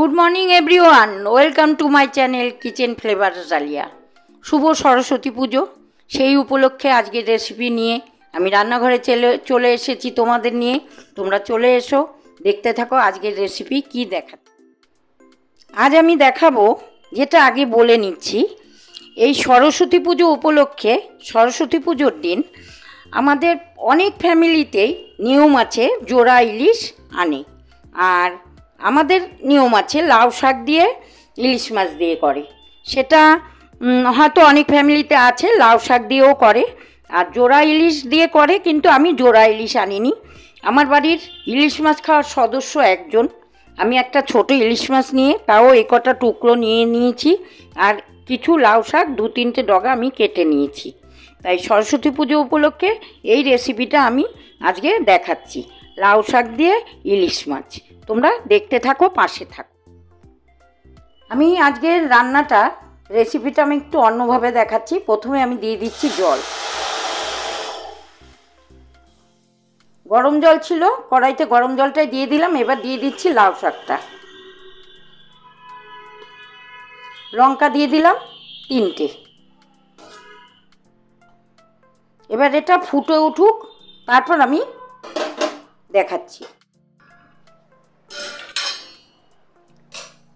Good morning everyone, welcome to my channel kitchen flavours dalia. शुभ सरस्वती पुजो সেই উপলক্ষে আজকে রেসিপি নিয়ে আমি রান্নাঘরে চলে এসেছি তোমাদের নিয়ে। তোমরা চলে এসো, দেখতে থাকো আজকের রেসিপি কি দেখা। আজ আমি দেখাবো, যেটা আগে বলে নিচ্ছি, এই সরস্বতী পুজো উপলক্ষে সরস্বতী পুজোর দিন আমাদের অনেক ফ্যামিলিতেই নিয়ম আছে জোড়া ইলিশ আনে, আর আমাদের নিয়ম আছে লাউ শাক দিয়ে ইলিশ মাছ দিয়ে করে। সেটা হয়তো অনেক ফ্যামিলিতে আছে লাউ শাক দিয়েও করে, আর জোড়া ইলিশ দিয়ে করে, কিন্তু আমি জোড়া ইলিশ আনিনি। আমার বাড়ির ইলিশ মাছ খাওয়ার সদস্য একজন, আমি একটা ছোট ইলিশ মাছ নিয়ে তাও এই কটা টুকরো নিয়ে নিয়েছি, আর কিছু লাউ শাক 2-3টে ডগা আমি কেটে নিয়েছি। তাই সরস্বতী পুজো উপলক্ষে এই রেসিপিটা আমি আজকে দেখাচ্ছি, লাউ শাক দিয়ে ইলিশ মাছ। তোমরা দেখতে থাকো, পাশে থাকো। আমি আজকের রান্নাটা রেসিপিটা আমি একটু অন্যভাবে দেখাচ্ছি। প্রথমে আমি দিয়ে দিচ্ছি জল, গরম জল ছিল কড়াইতে, গরম জলটাই দিয়ে দিলাম। এবার দিয়ে দিচ্ছি লাউ শাকটা, লঙ্কা দিয়ে দিলাম 3টে। এবার এটা ফুটে উঠুক, তারপর আমি দেখাচ্ছি।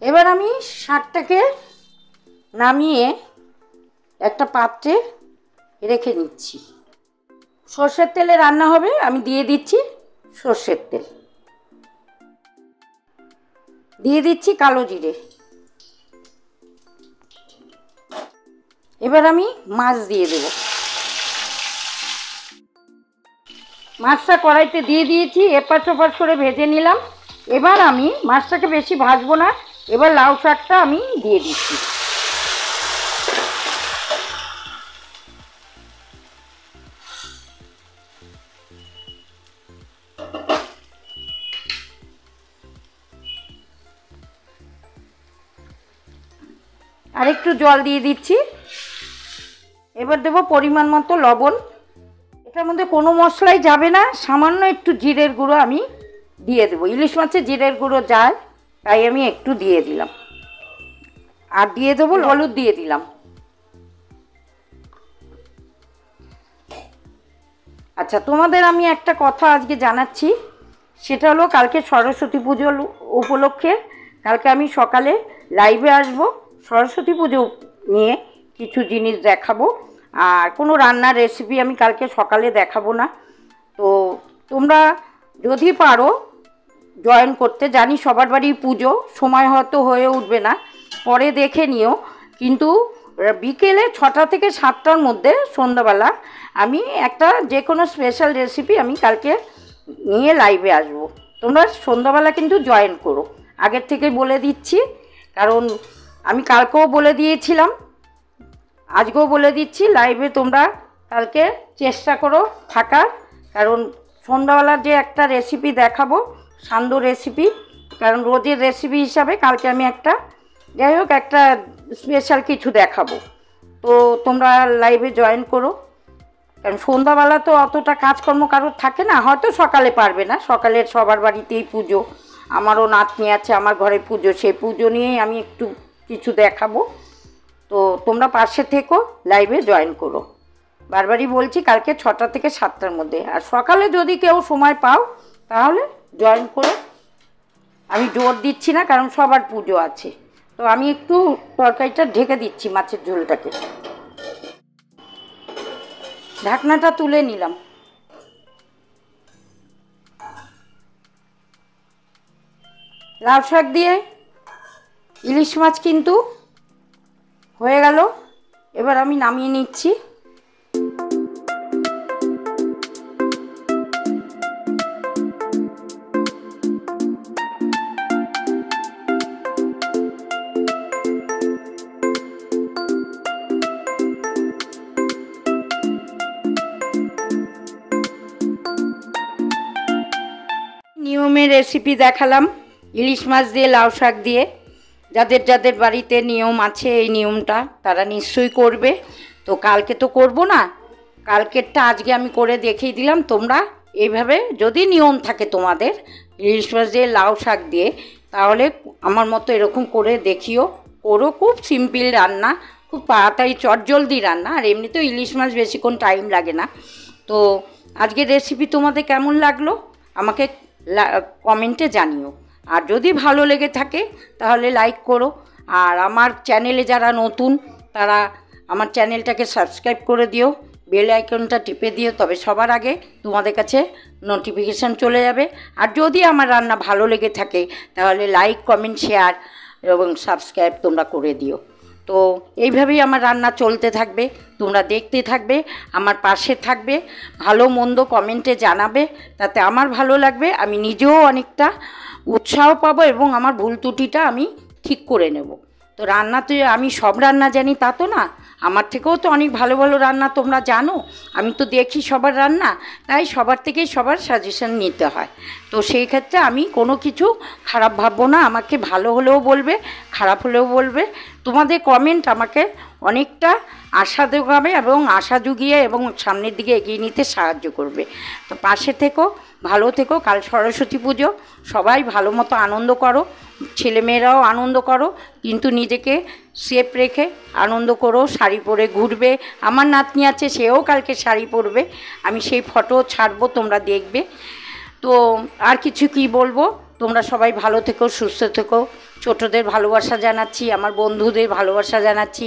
এবার আমি শাকটাকে নামিয়ে একটা পাত্রে রেখে নিচ্ছি। সর্ষের তেলে রান্না হবে, আমি দিয়ে দিচ্ছি সর্ষের তেল, দিয়ে দিচ্ছি কালো জিরে। এবার আমি মাছ দিয়ে দেব। মাছটা কড়াইতে দিয়ে দিয়েছি, এপাশ ওপাশ করে ভেজে নিলাম। এবার আমি মাছটাকে বেশি ভাজবো না, এবার লাউ শাকটা আমি দিয়ে দিচ্ছি। আর একটু জল দিয়ে দিচ্ছি। এবার দেবো পরিমাণ মতো লবণ। এটার মধ্যে কোনো মশলাই যাবে না, সামান্য একটু জিরের গুঁড়ো আমি দিয়ে দেবো। ইলিশ মাছে জিরের গুঁড়ো যায়, তাই আমি একটু দিয়ে দিলাম। আর দিয়ে দেবো হলুদ দিয়ে দিলাম। আচ্ছা, তোমাদের আমি একটা কথা আজকে জানাচ্ছি, সেটা হলো কালকে সরস্বতী পুজো উপলক্ষে কালকে আমি সকালে লাইভে আসবো। সরস্বতী পুজো নিয়ে কিছু জিনিস দেখাবো, আর কোনো রান্নার রেসিপি আমি কালকে সকালে দেখাবো না। তো তোমরা যদি পারো জয়েন করতে, জানি সবার বাড়ি পুজো, সময় হয়তো হয়ে উঠবে না, পরে দেখে নিও। কিন্তু বিকেলে 6টা থেকে 7টার মধ্যে সন্ধ্যাবেলা আমি একটা যে কোনো স্পেশাল রেসিপি আমি কালকে নিয়ে লাইভে আসবো। তোমরা সন্ধ্যাবেলা কিন্তু জয়েন করো, আগের থেকে বলে দিচ্ছি, কারণ আমি কালকেও বলে দিয়েছিলাম, আজকেও বলে দিচ্ছি। লাইভে তোমরা কালকে চেষ্টা করো থাকার, কারণ সন্ধ্যাবেলার যে একটা রেসিপি দেখাবো, সান্দো রেসিপি, কারণ রোজের রেসিপি হিসাবে কালকে আমি একটা, যাই হোক, একটা স্পেশাল কিছু দেখাবো। তো তোমরা লাইভে জয়েন করো, কারণ সন্ধ্যাবেলা তো অতটা কাজকর্ম কারোর থাকে না, হয়তো সকালে পারবে না, সকালের সবার বাড়িতেই পুজো, আমারও নাতনি আছে, আমার ঘরে পুজো, সেই পুজো নিয়েই আমি একটু কিছু দেখাবো। তো তোমরা পাশে থেকো, লাইভে জয়েন করো। বারবারই বলছি, কালকে 6টা থেকে 7টার মধ্যে। আর সকালে যদি কেউ সময় পাও তাহলে জয়েন করো, আমি জোর দিচ্ছি না, কারণ সবার পুজো আছে। তো আমি একটু তরকারিটা ঢেকে দিচ্ছি, মাছের ঝোলটাকে। ঢাকনাটা তুলে নিলাম। লাউ শাক দিয়ে ইলিশ মাছ কিন্তু হয়ে গেল। এবার আমি নামিয়ে নিচ্ছি। নিয়মের রেসিপি দেখালাম ইলিশ মাছ দিয়ে লাউ শাক দিয়ে। যাদের যাদের বাড়িতে নিয়ম আছে এই নিয়মটা, তারা নিশ্চয়ই করবে। তো কালকে তো করব না, কালকেরটা আজকে আমি করে দেখিয়ে দিলাম। তোমরা এইভাবে যদি নিয়ম থাকে তোমাদের ইলিশ মাছ দিয়ে লাউ শাক দিয়ে, তাহলে আমার মতো এরকম করে দেখিও, করো। খুব সিম্পল রান্না, খুব তাড়াতাড়ি চটজলদি রান্না, আর এমনিতেও ইলিশ মাছ বেশিক্ষণ টাইম লাগে না। তো আজকের রেসিপি তোমাদের কেমন লাগলো আমাকে কমেন্টে জানিও। আর যদি ভালো লেগে থাকে তাহলে লাইক করো, আর আমার চ্যানেলে যারা নতুন তারা আমার চ্যানেলটাকে সাবস্ক্রাইব করে দিও, বেল আইকনটা টিপে দিও, তবে সবার আগে তোমাদের কাছে নোটিফিকেশান চলে যাবে। আর যদি আমার রান্না ভালো লেগে থাকে তাহলে লাইক, কমেন্ট, শেয়ার এবং সাবস্ক্রাইব তোমরা করে দিও। তো এইভাবেই আমার রান্না চলতে থাকবে, তোমরা দেখতে থাকবে, আমার পাশে থাকবে, ভালো মন্দ কমেন্টে জানাবে, তাতে আমার ভালো লাগবে, আমি নিজেও অনেকটা উৎসাহ পাবো এবং আমার ভুল ত্রুটিটা আমি ঠিক করে নেব। তো রান্নাতে আমি সব রান্না জানি তা তো না, আমার থেকেও তো অনেক ভালো ভালো রান্না তোমরা জানো, আমি তো দেখি সবার রান্না, তাই সবার থেকেই সবার সাজেশন নিতে হয়। তো সেই ক্ষেত্রে আমি কোনো কিছু খারাপ ভাববো না, আমাকে ভালো হলেও বলবে, খারাপ হলেও বলবে। তোমাদের কমেন্ট আমাকে অনেকটা আশা যোগাবে এবং আশা জুগিয়ে এবং সামনের দিকে এগিয়ে নিতে সাহায্য করবে। তো পাশে থেকো, ভালো থেকো। কাল সরস্বতী পুজো, সবাই ভালো মতো আনন্দ করো, ছেলেমেয়েরাও আনন্দ করো, কিন্তু নিজেকে সেফ রেখে আনন্দ করো। শাড়ি পরে ঘুরবে, আমার নাতনি আছে সেও কালকে শাড়ি পরবে, আমি সেই ফটো ছাড়বো, তোমরা দেখবে। তো আর কিছু কি বলবো, তোমরা সবাই ভালো থেকো, সুস্থ থেকো। ছোটদের ভালোবাসা জানাচ্ছি, আমার বন্ধুদের ভালোবাসা জানাচ্ছি,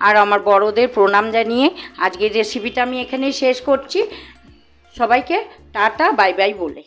আর আমার বড়দের প্রণাম জানিয়ে আজকের রেসিপিটা আমি এখানেই শেষ করছি। সবাইকে টাটা বাই বাই বলে।